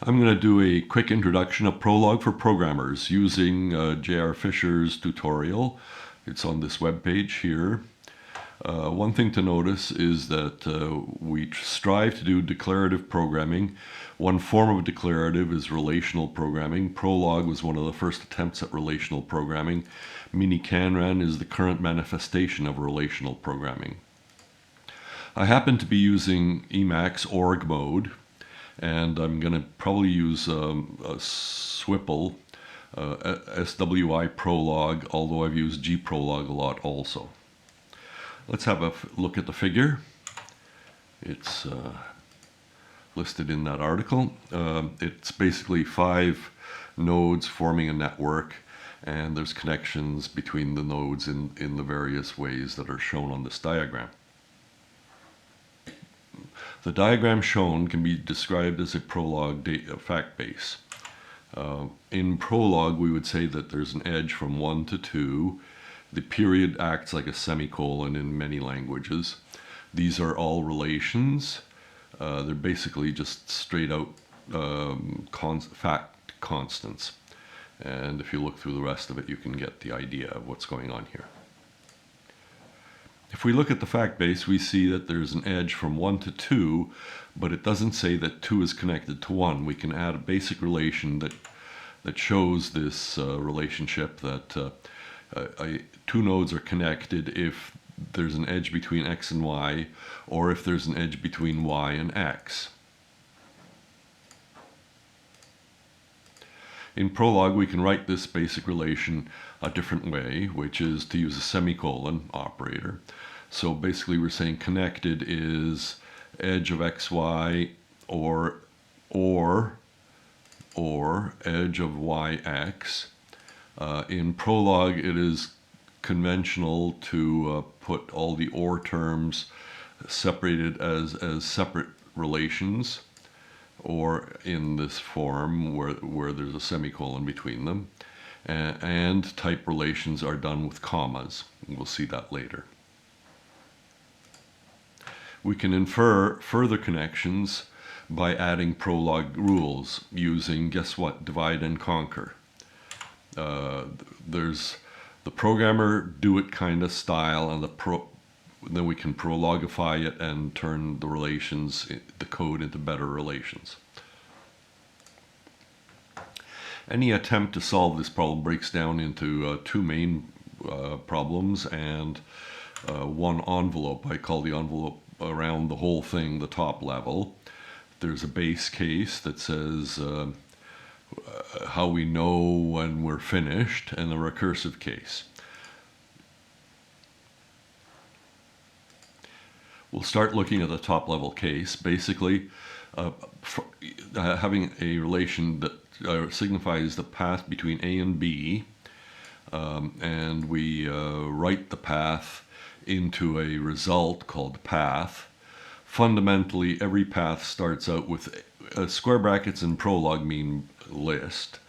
I'm going to do a quick introduction of PROLOG for Programmers using J.R. Fisher's tutorial. It's on this web page here. One thing to notice is that we strive to do declarative programming. One form of declarative is relational programming. PROLOG was one of the first attempts at relational programming. Mini-Canran is the current manifestation of relational programming. I happen to be using Emacs org mode, and I'm going to probably use a SWIPL, SWI PROLOG, although I've used gprolog a lot also. Let's have a look at the figure. It's listed in that article. It's basically 5 nodes forming a network, and there's connections between the nodes in the various ways that are shown on this diagram. The diagram shown can be described as a PROLOG fact base. In PROLOG, we would say that there's an edge from 1 to 2. The period acts like a semicolon in many languages. These are all relations. They're basically just straight out fact constants. And if you look through the rest of it, you can get the idea of what's going on here. If we look at the fact base, we see that there's an edge from 1 to 2, but it doesn't say that 2 is connected to 1. We can add a basic relation that shows this relationship that 2 nodes are connected if there's an edge between x and y, or if there's an edge between y and x. In PROLOG, we can write this basic relation a different way, which is to use a semicolon operator. So basically we're saying connected is edge of xy or edge of yx. In PROLOG, it is conventional to put all the OR terms separated as separate relations, or in this form where there's a semicolon between them. And type relations are done with commas. We'll see that later. We can infer further connections by adding PROLOG rules using, guess what, divide and conquer. There's the programmer do it kind of style, and then we can PROLOGify it and turn the relations, the code, into better relations. Any attempt to solve this problem breaks down into 2 main problems and 1 envelope. I call the envelope around the whole thing the top level. There's a base case that says how we know when we're finished, and the recursive case. We'll start looking at the top level case. Basically, having a relation that signifies the path between A and B, and we write the path into a result called path. Fundamentally, every path starts out with square brackets in PROLOG mean list.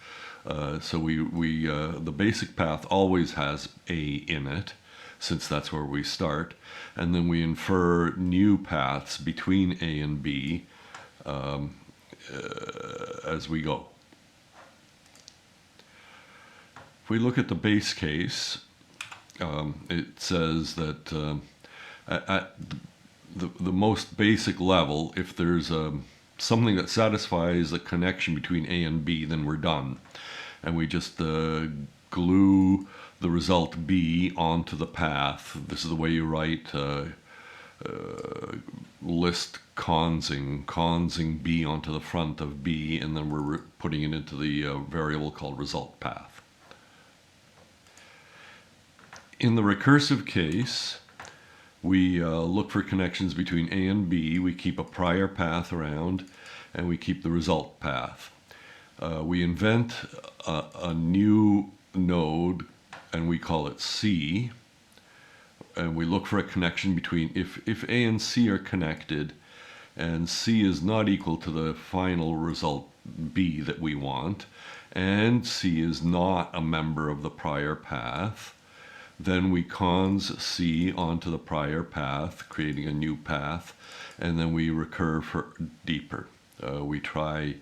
So the basic path always has A in it, since that's where we start. And then we infer new paths between A and B as we go. If we look at the base case, it says that at the most basic level, if there's something that satisfies the connection between A and B, then we're done. And we just glue the result B onto the path. This is the way you write list consing B onto the front of B, and then we're putting it into the variable called result path. In the recursive case, we look for connections between A and B. We keep a prior path around, and we keep the result path. We invent a new node, and we call it C. And we look for a connection between, if A and C are connected, and C is not equal to the final result B that we want, and C is not a member of the prior path, then we cons C onto the prior path, creating a new path, and then we recur for deeper. We try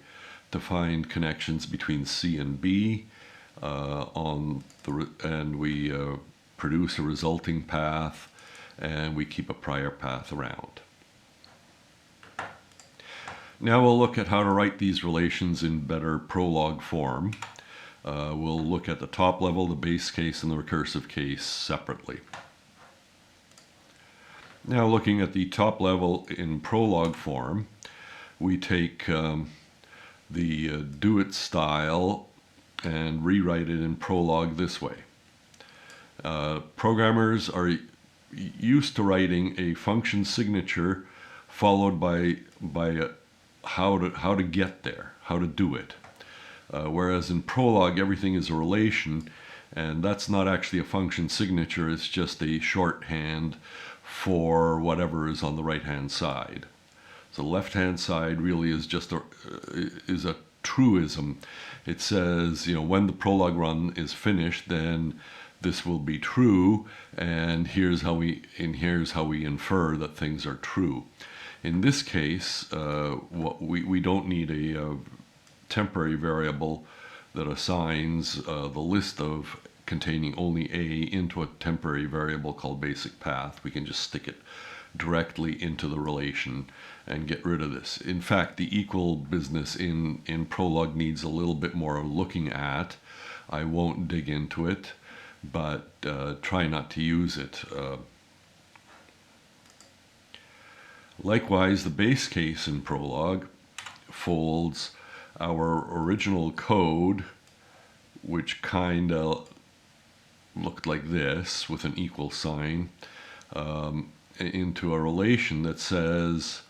to find connections between C and B, and we produce a resulting path, and we keep a prior path around. Now we'll look at how to write these relations in better PROLOG form. We'll look at the top level, the base case, and the recursive case separately. Now looking at the top level in PROLOG form, we take the do it style and rewrite it in PROLOG this way. Programmers are used to writing a function signature followed by how to get there, how to do it. Whereas in PROLOG, everything is a relation, and that's not actually a function signature, it's just a shorthand for whatever is on the right-hand side. So the left-hand side really is just a truism. It says, when the PROLOG run is finished, then this will be true, and here's how we infer that things are true. In this case, we don't need a temporary variable that assigns the list of containing only A into a temporary variable called basic path. We can just stick it directly into the relation and get rid of this. In fact, the equal business in PROLOG needs a little bit more looking at. I won't dig into it, but try not to use it. Likewise, the base case in PROLOG folds our original code, which kind of looked like this with an equal sign, into a relation that says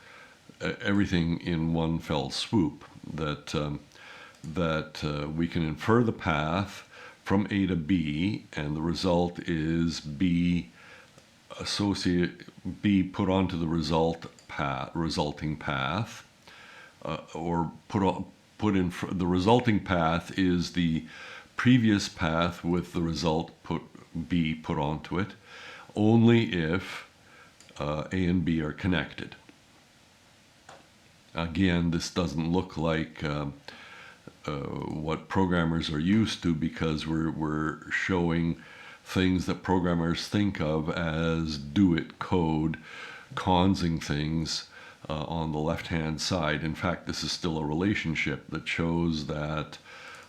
everything in one fell swoop, that we can infer the path from A to B, and the result is B put onto the resulting path, or put in the resulting path is the previous path with the result B put onto it, only if A and B are connected. Again, this doesn't look like what programmers are used to, because we're showing things that programmers think of as do-it code, consing things on the left-hand side. In fact, this is still a relationship that shows that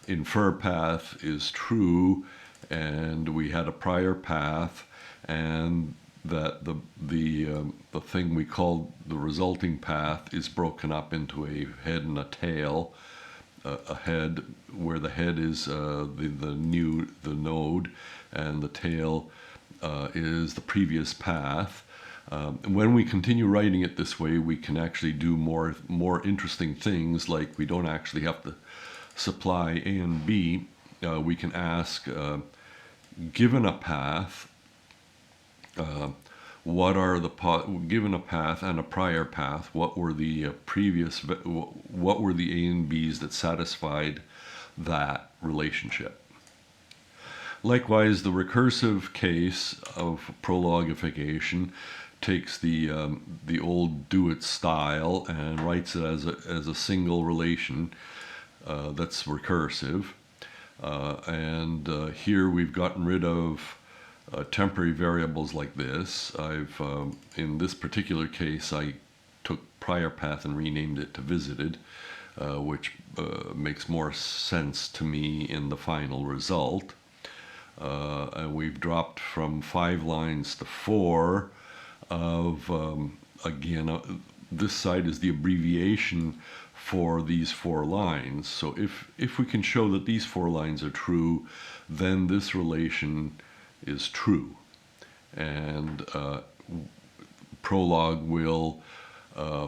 infer path is true, and we had a prior path, and that the thing we called the resulting path is broken up into a head and a tail. A head where the head is the node, and the tail is the previous path. When we continue writing it this way, we can actually do more interesting things, like we don't actually have to supply A and B. We can ask, given a path, given a path and a prior path, what were the what were the A and B's that satisfied that relationship? Likewise, the recursive case of PROLOGification takes the old do-it style and writes it as a single relation that's recursive. Here we've gotten rid of temporary variables like this. In this particular case, I took prior path and renamed it to visited, which makes more sense to me in the final result. And we've dropped from 5 lines to 4 of, again, this side is the abbreviation for these 4 lines. So if we can show that these 4 lines are true, then this relation is true, and PROLOG will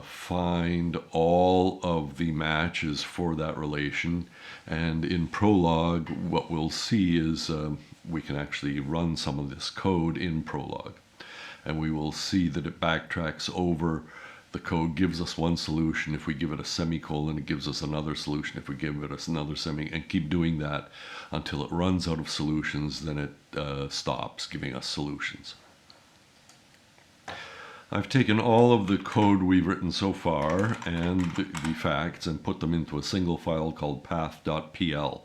find all of the matches for that relation. And in PROLOG, what we'll see is we can actually run some of this code in PROLOG, and we will see that it backtracks over. The code gives us one solution. If we give it a semicolon, it gives us another solution. If we give it another and keep doing that until it runs out of solutions, then it stops giving us solutions. I've taken all of the code we've written so far and the facts and put them into a single file called path.pl.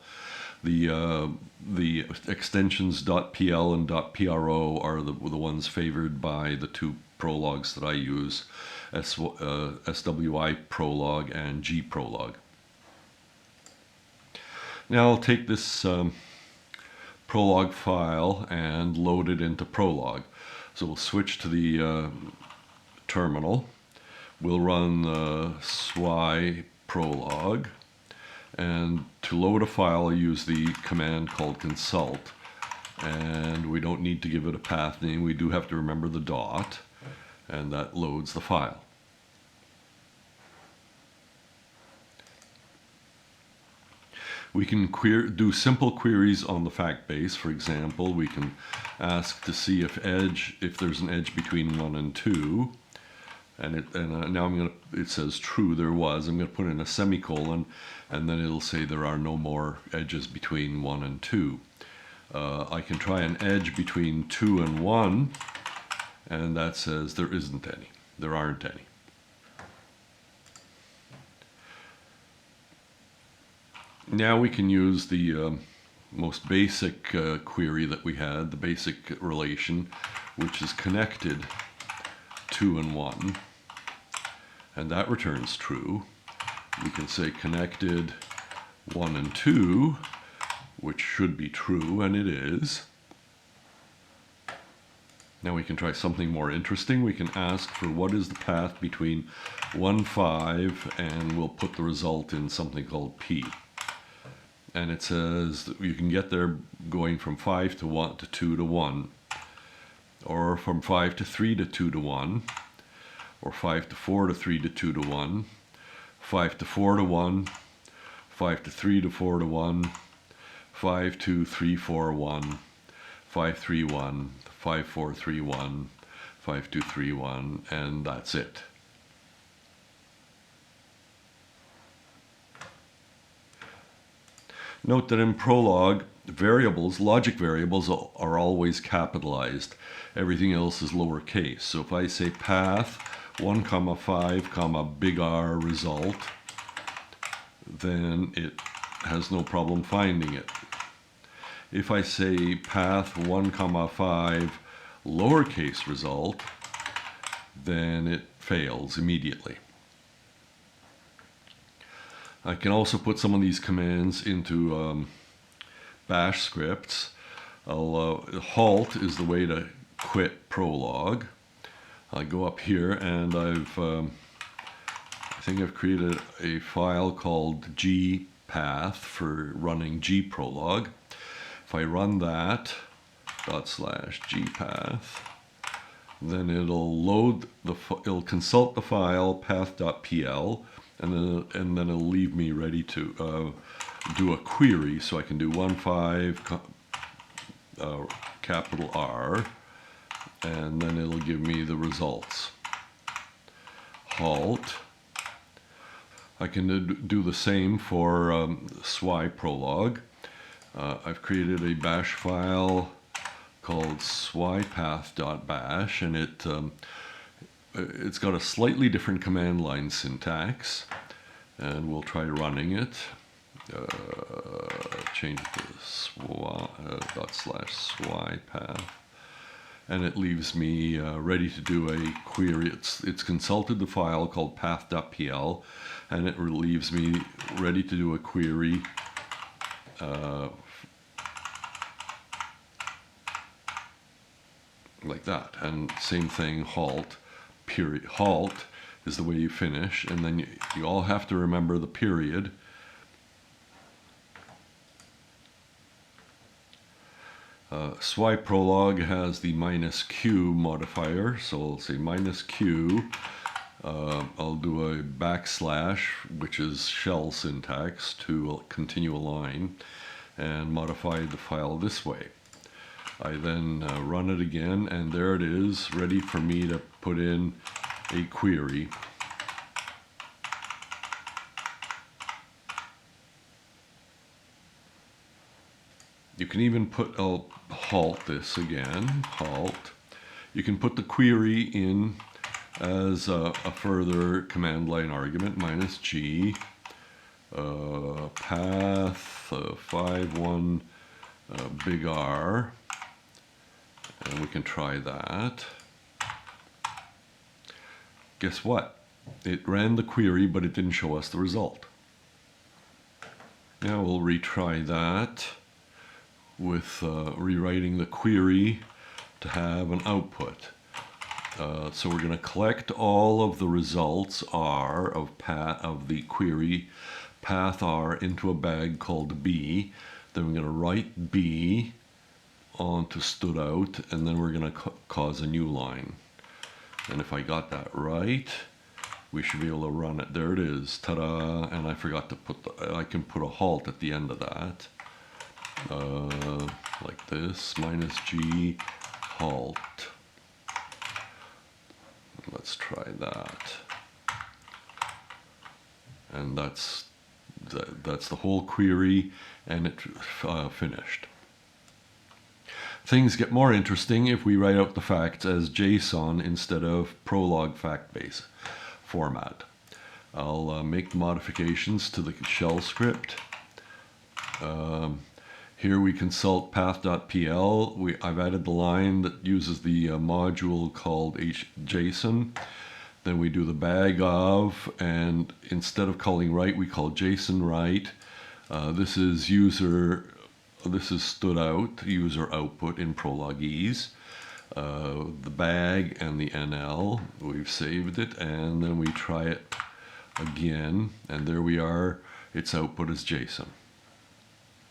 The extensions .pl and .pro are the ones favored by the two prologs that I use, SWI prolog and gprolog. Now I'll take this prolog file and load it into PROLOG. So we'll switch to the terminal. We'll run swiprolog, and to load a file I use the command called consult, and we don't need to give it a path name. We do have to remember the dot, and that loads the file. We can do simple queries on the fact base. For example, we can ask to see if there's an edge between 1 and 2, now it says true, there was. I'm going to put in a semicolon, and then it'll say there are no more edges between 1 and 2. I can try an edge between 2 and 1, and that says there isn't any. There aren't any. Now we can use the most basic query that we had, the basic relation, which is connected 2 and 1, and that returns true. We can say connected 1 and 2, which should be true, and it is. Now we can try something more interesting. We can ask for what is the path between 1, 5, and we'll put the result in something called P. And it says that you can get there going from 5 to 1 to 2 to 1, or from 5 to 3 to 2 to 1, or 5 to 4 to 3 to 2 to 1, 5 to 4 to 1, 5 to 3 to 4 to 1, 5 2 3 4 1, 5 3 1, 5 4 3 1, 5 2 3 1, and that's it. Note that in PROLOG, logic variables are always capitalized. Everything else is lowercase. So if I say path 1, 5, big R result, then it has no problem finding it. If I say path 1, 5, lowercase result, then it fails immediately. I can also put some of these commands into bash scripts. Halt is the way to quit PROLOG. I go up here and I think I've created a file called gpath for running gprolog. If I run that /gpath, then it'll consult the file path.pl, and then it'll leave me ready to do a query. So I can do 1, 5, capital R, and then it'll give me the results. Halt. I can do the same for swiprolog. I've created a bash file called swipath.bash, and it's got a slightly different command line syntax, and we'll try running it. Change it to /swipath, and it leaves me ready to do a query. It's consulted the file called path.pl, and it leaves me ready to do a query like that. And same thing, halt. Period. Halt is the way you finish, and then you all have to remember the period. Swiprolog has the -q modifier, so I'll say -q. I'll do a backslash, which is shell syntax, to continue a line, and modify the file this way. I then run it again, and there it is, ready for me to put in a query. You can even I'll halt this again, halt. You can put the query in as a further command line argument, -g, path 51 big R, and we can try that. Guess what? It ran the query, but it didn't show us the result. Now we'll retry that with rewriting the query to have an output. So we're going to collect all of the results R of the query path R into a bag called B. Then we're going to write B onto stood out, and then we're going to cause a new line. And if I got that right, we should be able to run it. There it is. Ta-da! And I forgot to put I can put a halt at the end of that. Like this, -g halt. Let's try that. And that's the whole query, and it finished. Things get more interesting if we write out the facts as JSON instead of PROLOG factbase format. I'll make the modifications to the shell script. Here we consult path.pl. I've added the line that uses the module called JSON. Then we do the bagof, and instead of calling write, we call JSON write. This is stood out, user output in PROLOGese. The bag and the NL, we've saved it, and then we try it again, and there we are. Its output is JSON.